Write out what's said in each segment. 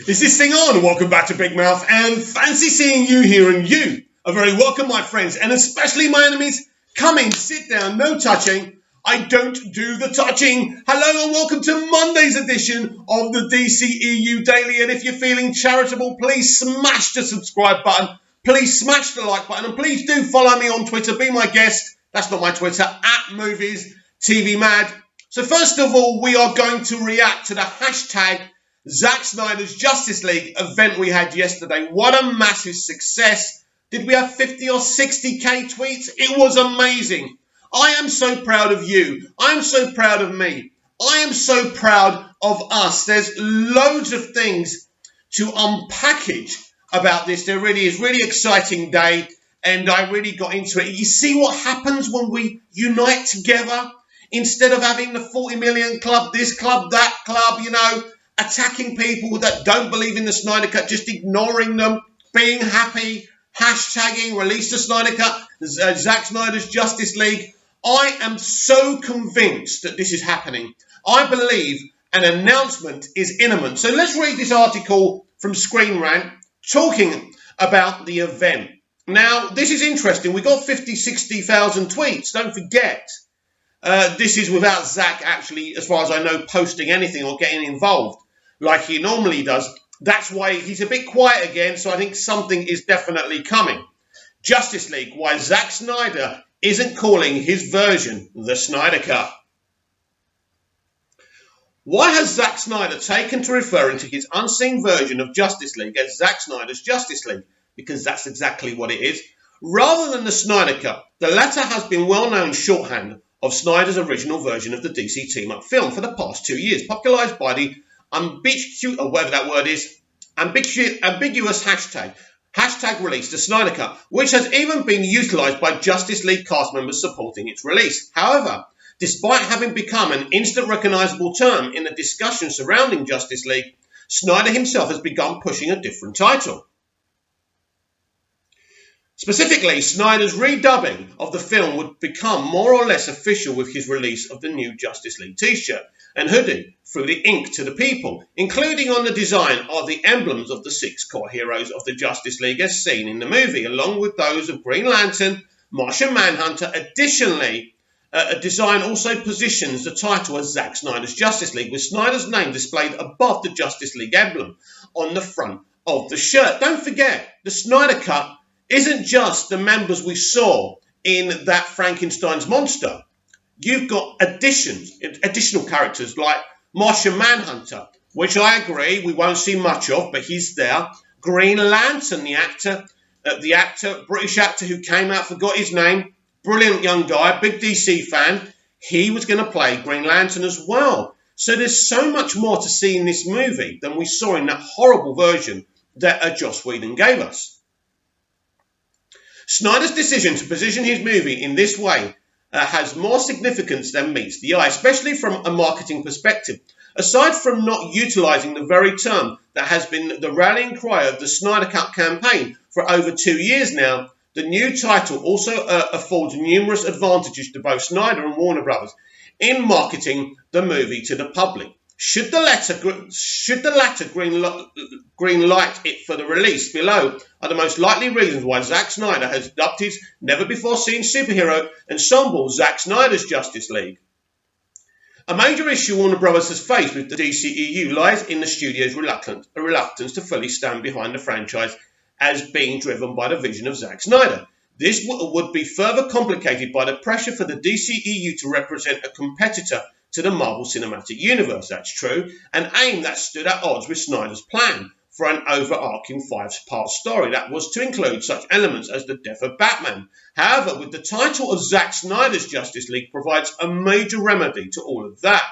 Is this thing on? Welcome back to Big Mouth, and fancy seeing you here, and you are very welcome, my friends, and especially my enemies. Come in, sit down, no touching. I don't do the touching. Hello and welcome to Monday's edition of the dceu Daily, and if you're feeling charitable, please smash the subscribe button, please smash the like button, and please do follow me on Twitter, be my guest. That's not my Twitter, @MoviesTVMad. So first of all, we are going to react to the hashtag Zack Snyder's Justice League event we had yesterday. What a massive success. Did we have 50 or 60k tweets? It was amazing. I am so proud of you. I am so proud of me. I am so proud of us. There's loads of things to unpackage about this. There really is. Really exciting day, and I really got into it. You see what happens when we unite together? Instead of having the 40 million club, this club, that club, attacking people that don't believe in the Snyder Cut, just ignoring them, being happy, hashtagging, release the Snyder Cut, Zack Snyder's Justice League. I am so convinced that this is happening. I believe an announcement is imminent. So let's read this article from Screen Rant talking about the event. Now, this is interesting. We got 50, 60,000 tweets. Don't forget. This is without Zack actually, as far as I know, posting anything or getting involved like he normally does. That's why he's a bit quiet again, so I think something is definitely coming. Justice League, why Zack Snyder isn't calling his version the Snyder Cut. Why has Zack Snyder taken to referring to his unseen version of Justice League as Zack Snyder's Justice League? Because that's exactly what it is. Rather than the Snyder Cut, the latter has been well-known shorthand of Snyder's original version of the DC team-up film for the past 2 years, popularised by the ambiguous hashtag release the Snyder Cut, which has even been utilised by Justice League cast members supporting its release. However, despite having become an instant recognisable term in the discussion surrounding Justice League, Snyder himself has begun pushing a different title. Specifically, Snyder's redubbing of the film would become more or less official with his release of the new Justice League t-shirt and hoodie through the ink to the people, including on the design are the emblems of the 6 core heroes of the Justice League as seen in the movie, along with those of Green Lantern, Martian Manhunter. Additionally, a design also positions the title as Zack Snyder's Justice League, with Snyder's name displayed above the Justice League emblem on the front of the shirt. Don't forget, the Snyder Cut isn't just the members we saw in that Frankenstein's monster. You've got additional characters like Martian Manhunter, which I agree we won't see much of, but he's there. Green Lantern, the actor, British actor who came out, forgot his name, brilliant young guy, big DC fan. He was going to play Green Lantern as well. So there's so much more to see in this movie than we saw in that horrible version that Joss Whedon gave us. Snyder's decision to position his movie in this way has more significance than meets the eye, especially from a marketing perspective. Aside from not utilising the very term that has been the rallying cry of the Snyder Cut campaign for over 2 years now, the new title also affords numerous advantages to both Snyder and Warner Brothers in marketing the movie to the public. Should the latter green light it for the release below are the most likely reasons why Zack Snyder has dubbed his never-before-seen superhero ensemble Zack Snyder's Justice League. A major issue Warner Bros. Has faced with the DCEU lies in the studio's reluctance to fully stand behind the franchise as being driven by the vision of Zack Snyder. This would be further complicated by the pressure for the DCEU to represent a competitor to the Marvel Cinematic Universe, that's true, an aim that stood at odds with Snyder's plan for an overarching 5-part story that was to include such elements as the death of Batman. However, with the title of Zack Snyder's Justice League provides a major remedy to all of that.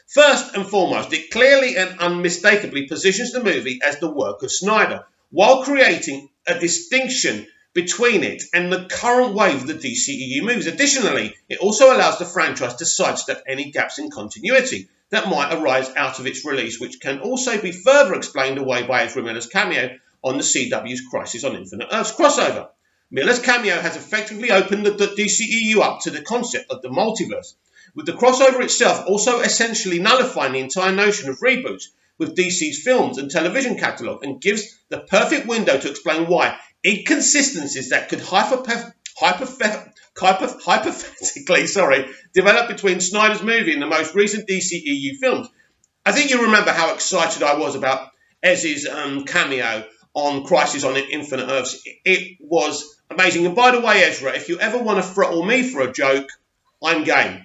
First and foremost, it clearly and unmistakably positions the movie as the work of Snyder, while creating a distinction between it and the current wave of the DCEU movies. Additionally, it also allows the franchise to sidestep any gaps in continuity that might arise out of its release, which can also be further explained away by Ezra Miller's cameo on the CW's Crisis on Infinite Earths crossover. Miller's cameo has effectively opened the DCEU up to the concept of the multiverse, with the crossover itself also essentially nullifying the entire notion of reboots, with DC's films and television catalogue and gives the perfect window to explain why inconsistencies that could hypothetically develop between Snyder's movie and the most recent DCEU films. I think you remember how excited I was about Ez's cameo on Crisis on Infinite Earths. It was amazing. And by the way, Ezra, if you ever want to throttle me for a joke, I'm game.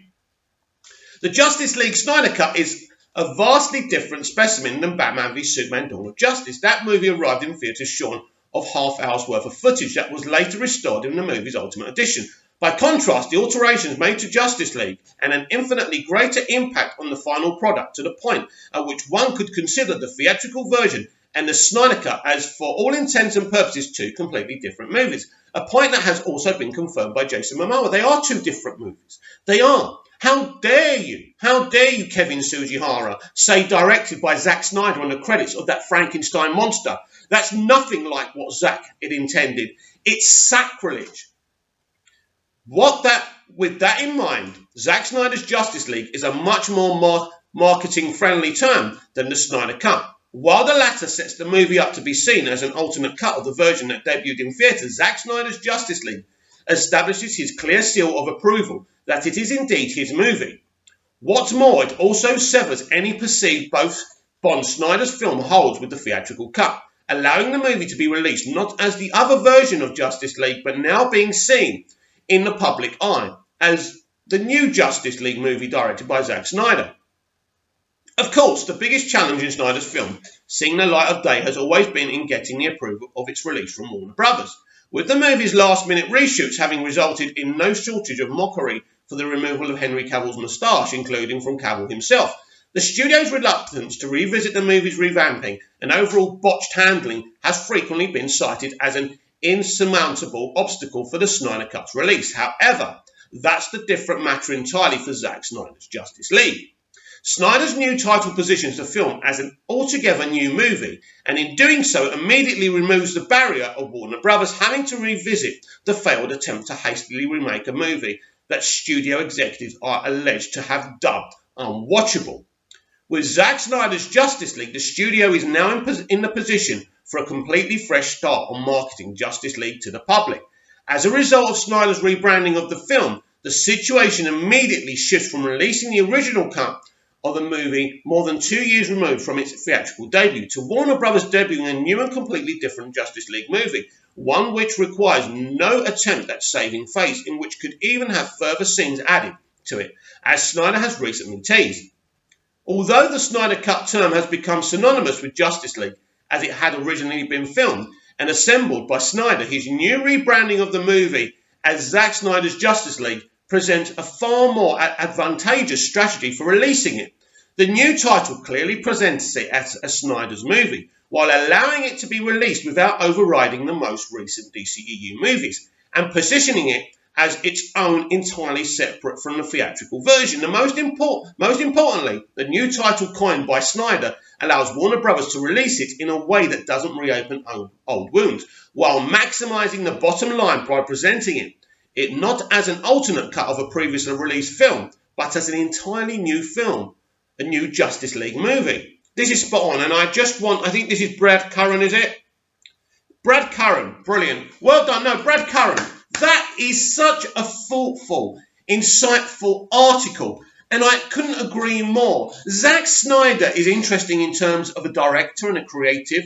The Justice League Snyder Cut is a vastly different specimen than Batman v Superman Dawn of Justice. That movie arrived in theatres shorn of half hour's worth of footage that was later restored in the movie's Ultimate Edition. By contrast, the alterations made to Justice League had an infinitely greater impact on the final product, to the point at which one could consider the theatrical version and the Snyder Cut as, for all intents and purposes, two completely different movies. A point that has also been confirmed by Jason Momoa. They are two different movies. They are. How dare you, Kevin Sujihara, say directed by Zack Snyder on the credits of that Frankenstein monster? That's nothing like what Zack had intended. It's sacrilege. With that in mind, Zack Snyder's Justice League is a much more marketing-friendly term than the Snyder Cut. While the latter sets the movie up to be seen as an alternate cut of the version that debuted in theatres, Zack Snyder's Justice League establishes his clear seal of approval that it is indeed his movie. What's more, it also severs any perceived bond Snyder's film holds with the theatrical cut, allowing the movie to be released not as the other version of Justice League, but now being seen in the public eye as the new Justice League movie directed by Zack Snyder. Of course, the biggest challenge in Snyder's film, seeing the light of day, has always been in getting the approval of its release from Warner Brothers, with the movie's last-minute reshoots having resulted in no shortage of mockery for the removal of Henry Cavill's moustache, including from Cavill himself. The studio's reluctance to revisit the movie's revamping and overall botched handling has frequently been cited as an insurmountable obstacle for the Snyder Cut's release. However, that's the different matter entirely for Zack Snyder's Justice League. Snyder's new title positions the film as an altogether new movie, and in doing so immediately removes the barrier of Warner Brothers having to revisit the failed attempt to hastily remake a movie that studio executives are alleged to have dubbed unwatchable. With Zack Snyder's Justice League, the studio is now in the position for a completely fresh start on marketing Justice League to the public. As a result of Snyder's rebranding of the film, the situation immediately shifts from releasing the original cut of the movie more than 2 years removed from its theatrical debut to Warner Brothers debuting a new and completely different Justice League movie, one which requires no attempt at saving face, in which could even have further scenes added to it, as Snyder has recently teased. Although the Snyder Cut term has become synonymous with Justice League, as it had originally been filmed and assembled by Snyder, his new rebranding of the movie as Zack Snyder's Justice League presents a far more advantageous strategy for releasing it. The new title clearly presents it as a Snyder's movie, while allowing it to be released without overriding the most recent DCEU movies, and positioning it as its own entirely separate from the theatrical version. Most importantly, the new title coined by Snyder allows Warner Brothers to release it in a way that doesn't reopen old wounds, while maximising the bottom line by presenting it not as an alternate cut of a previously released film, but as an entirely new film, a new Justice League movie. This is spot on, and I think this is Brad Curran, is it? Brad Curran, brilliant. Well done. No, Brad Curran. That is such a thoughtful, insightful article, and I couldn't agree more. Zack Snyder is interesting in terms of a director and a creative.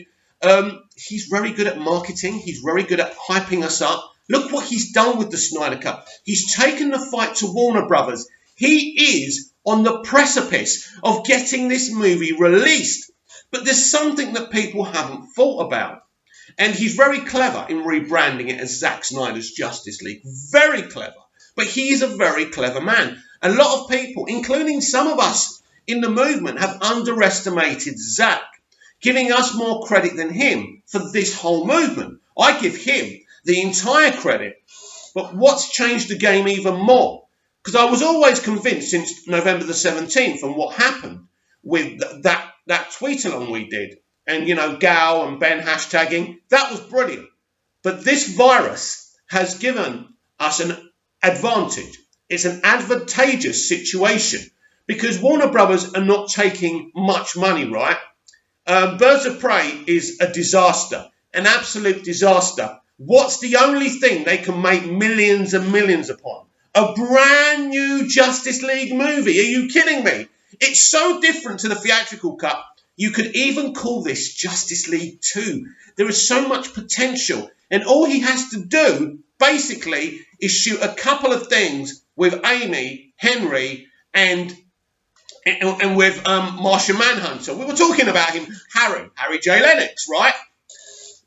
He's very good at marketing. He's very good at hyping us up. Look what he's done with the Snyder Cut. He's taken the fight to Warner Brothers. He is on the precipice of getting this movie released. But there's something that people haven't thought about. And he's very clever in rebranding it as Zack Snyder's Justice League. Very clever. But he is a very clever man. A lot of people, including some of us in the movement, have underestimated Zack, giving us more credit than him for this whole movement. I give him the entire credit. But what's changed the game even more? Because I was always convinced since November the 17th and what happened with that tweet-along we did, and, Gal and Ben hashtagging, that was brilliant. But this virus has given us an advantage. It's an advantageous situation because Warner Brothers are not taking much money, right? Birds of Prey is a disaster, an absolute disaster. What's the only thing they can make millions and millions upon? A brand new Justice League movie. Are you kidding me? It's so different to the theatrical cut. You could even call this Justice League 2. There is so much potential. And all he has to do, basically, is shoot a couple of things with Amy, Henry, and with Martian Manhunter. We were talking about him, Harry J. Lennox, right?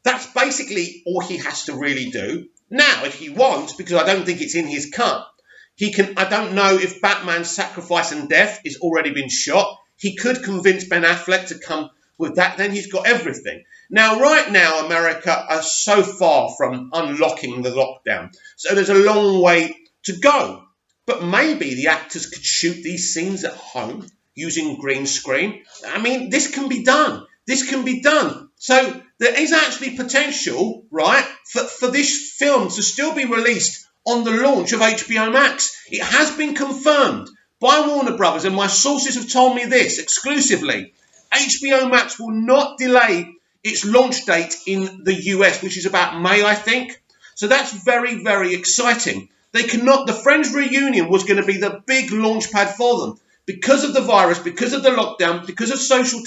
That's basically all he has to really do. Now, if he wants, because I don't think it's in his cut, he can. I don't know if Batman's Sacrifice and Death has already been shot. He could convince Ben Affleck to come with that. Then he's got everything. Now, right now, America are so far from unlocking the lockdown. So there's a long way to go. But maybe the actors could shoot these scenes at home using green screen. I mean, this can be done. This can be done. So there is actually potential, right, for this film to still be released on the launch of HBO Max. It has been confirmed by Warner Brothers, and my sources have told me this exclusively. HBO Max will not delay its launch date in the US, which is about May, I think. So that's very, very exciting. They cannot. The Friends reunion was going to be the big launch pad for them. Because of the virus, because of the lockdown, because of social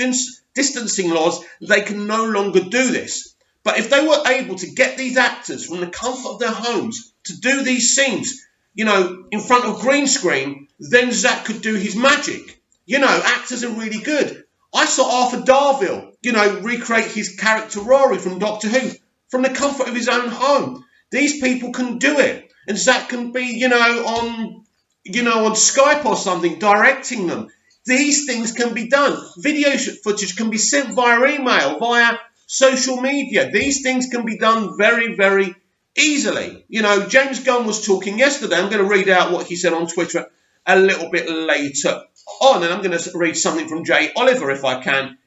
distancing laws, they can no longer do this. But if they were able to get these actors from the comfort of their homes to do these scenes, you know, in front of green screen, then Zack could do his magic. You know, actors are really good. I saw Arthur Darvill, you know, recreate his character Rory from Doctor Who from the comfort of his own home. These people can do it. And Zack can be, you know, on Skype or something, directing them. These things can be done. Video footage can be sent via email, via social media. These things can be done very, very easily. You know, James Gunn was talking yesterday. I'm going to read out what he said on Twitter a little bit later on, and I'm going to read something from Jay Oliver if I can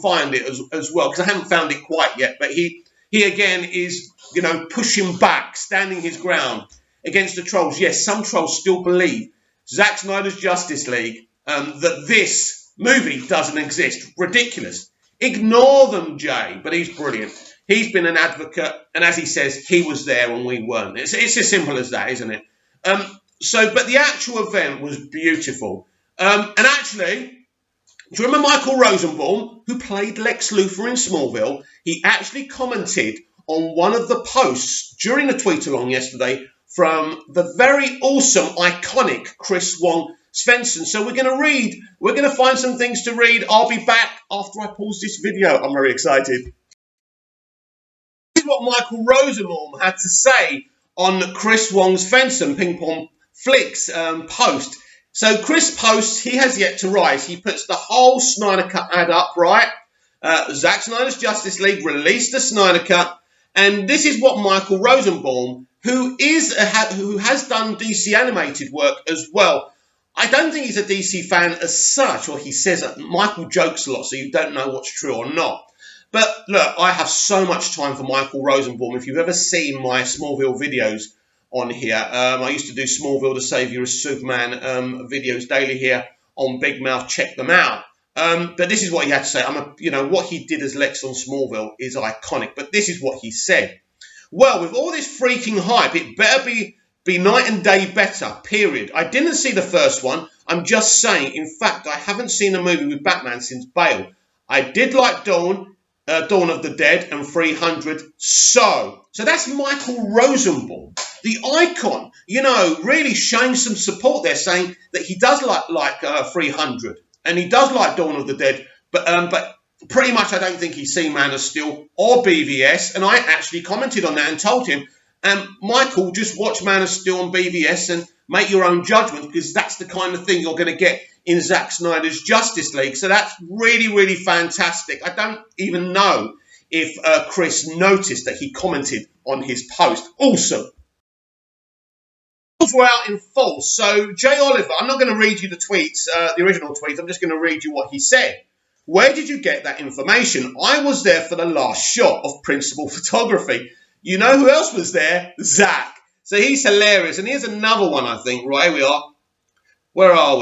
find it as well, because I haven't found it quite yet. But he again is, you know, pushing back, standing his ground against the trolls. Yes, some trolls still believe Zack Snyder's Justice League, that this movie doesn't exist. Ridiculous. Ignore them, Jay. But he's brilliant. He's been an advocate, and as he says, he was there when we weren't. It's as simple as that, isn't it? But the actual event was beautiful. And actually, do you remember Michael Rosenbaum, who played Lex Luthor in Smallville? He actually commented on one of the posts during the tweet-along yesterday from the very awesome, iconic Chris Wong Svensson. So we're going to find some things to read. I'll be back after I pause this video. I'm very excited. This is what Michael Rosenbaum had to say on Chris Wong Svensson, Ping Pong Flicks post. So Chris posts, he has yet to rise. He puts the whole Snyder Cut ad up, right? Zack Snyder's Justice League released the Snyder Cut. And this is what Michael Rosenbaum, who has done DC animated work as well. I don't think he's a DC fan as such, or he says that. Michael jokes a lot, so you don't know what's true or not. But look, I have so much time for Michael Rosenbaum. If you've ever seen my Smallville videos on here, I used to do Smallville the Saviour of Superman videos daily here on Big Mouth. Check them out. But this is what he had to say. What he did as Lex on Smallville is iconic. But this is what he said. Well, with all this freaking hype, it better be night and day better, period. I didn't see the first one. I'm just saying. In fact, I haven't seen a movie with Batman since Bale. I did like Dawn of the Dead and 300. So that's Michael Rosenbaum, the icon, really showing some support there, saying that he does like 300 and he does like Dawn of the Dead, but pretty much I don't think he's seen Man of Steel or BVS. And I actually commented on that and told him, Michael, just watch Man of Steel and BVS and make your own judgment, because that's the kind of thing you're going to get in Zack Snyder's Justice League. So that's really, really fantastic. I don't even know if Chris noticed that he commented on his post. Awesome. Were out in full. So Jay Oliver, I'm not going to read you the tweets, the original tweets. I'm just going to read you what he said. Where did you get that information? I was there for the last shot of principal photography. You know who else was there? Zack. So he's hilarious. And here's another one, I think. Right, here we are. Where are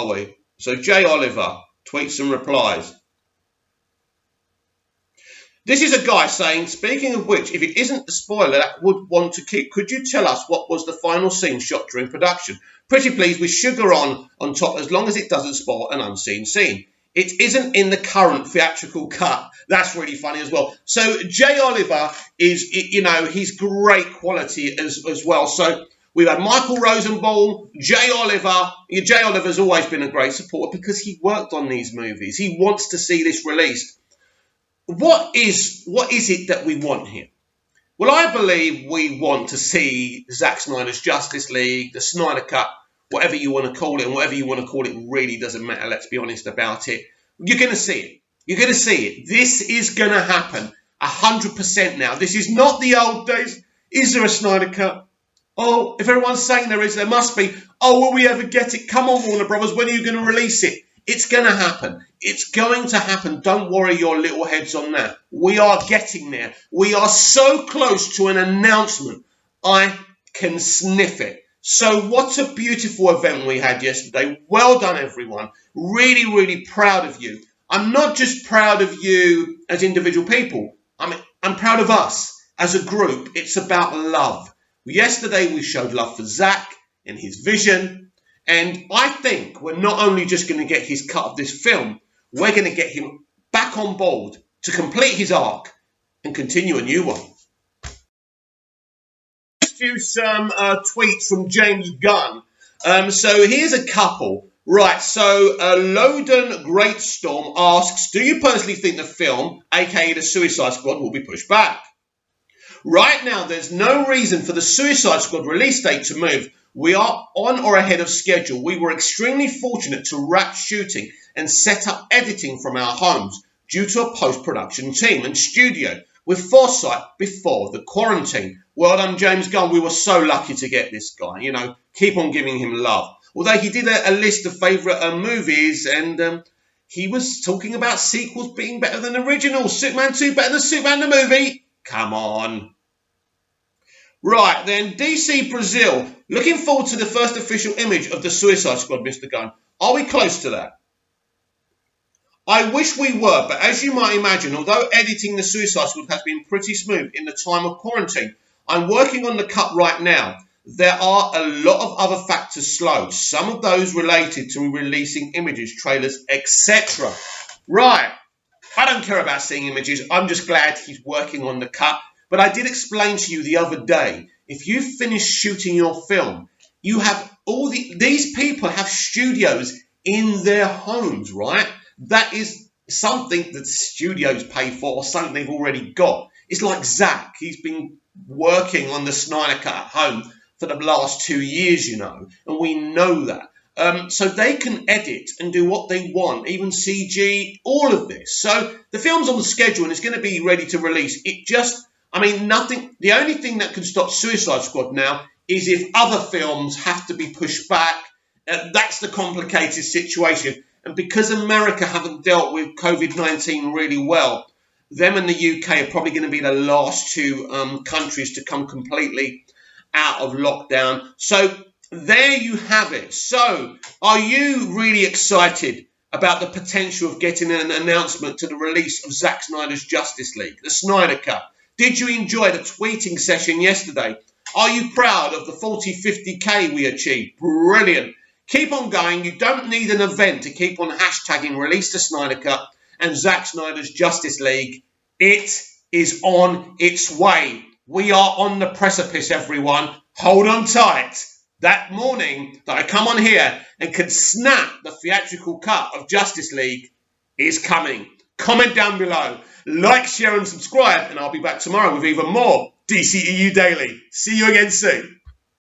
we? So Jay Oliver tweets and replies. This is a guy saying, speaking of which, if it isn't the spoiler that would want to keep, could you tell us what was the final scene shot during production? Pretty please with sugar on top as long as it doesn't spoil an unseen scene. It isn't in the current theatrical cut. That's really funny as well. So Jay Oliver is, he's great quality as well. So we've had Michael Rosenbaum, Jay Oliver. Jay Oliver's always been a great supporter because he worked on these movies. He wants to see this released. What is it that we want here? Well, I believe we want to see Zack Snyder's Justice League, the Snyder Cut, whatever you want to call it, and whatever you want to call it really doesn't matter, let's be honest about it. You're going to see it. You're going to see it. This is going to happen 100% now. This is not the old days. Is there a Snyder Cut? Oh, if everyone's saying there is, there must be. Oh, will we ever get it? Come on, Warner Brothers, when are you going to release it? It's going to happen. It's going to happen. Don't worry your little heads on that. We are getting there. We are so close to an announcement. I can sniff it. So what a beautiful event we had yesterday. Well done, everyone. Really, really proud of you. I'm not just proud of you as individual people. I'm proud of us as a group. It's about love. Yesterday we showed love for Zack and his vision. And I think we're not only just going to get his cut of this film, we're going to get him back on board to complete his arc and continue a new one. Let's do some tweets from James Gunn. So here's a couple. Right, so Loden Greatstorm asks, do you personally think the film, aka the Suicide Squad, will be pushed back? Right now, there's no reason for the Suicide Squad release date to move. We are on or ahead of schedule. We were extremely fortunate to wrap shooting and set up editing from our homes due to a post-production team and studio with foresight before the quarantine. Well done, James Gunn. We were so lucky to get this guy. Keep on giving him love. Although he did a list of favourite movies and he was talking about sequels being better than originals. Superman 2 better than Superman the movie? Come on. Right, then, DC Brazil. Looking forward to the first official image of the Suicide Squad, Mr. Gunn. Are we close to that? I wish we were, but as you might imagine, although editing the Suicide Squad has been pretty smooth in the time of quarantine, I'm working on the cut right now. There are a lot of other factors slowed, some of those related to releasing images, trailers, etc. Right, I don't care about seeing images. I'm just glad he's working on the cut. But I did explain to you the other day, if you finish shooting your film, you have these people have studios in their homes, right? That is something that studios pay for or something they've already got. It's like Zack. He's been working on the Snyder Cut at home for the last 2 years, and we know that. So they can edit and do what they want, even CG, all of this. So the film's on the schedule and it's going to be ready to release. Nothing. The only thing that can stop Suicide Squad now is if other films have to be pushed back. That's the complicated situation. And because America haven't dealt with COVID-19 really well, them and the UK are probably going to be the last two countries to come completely out of lockdown. So there you have it. So are you really excited about the potential of getting an announcement to the release of Zack Snyder's Justice League, the Snyder Cut? Did you enjoy the tweeting session yesterday? Are you proud of the 40-50K we achieved? Brilliant. Keep on going. You don't need an event to keep on hashtagging release the Snyder Cut and Zack Snyder's Justice League. It is on its way. We are on the precipice, everyone. Hold on tight. That morning that I come on here and can snap the theatrical cut of Justice League is coming. Comment down below. Like, share and subscribe, and I'll be back tomorrow with even more DCEU Daily. See you again soon.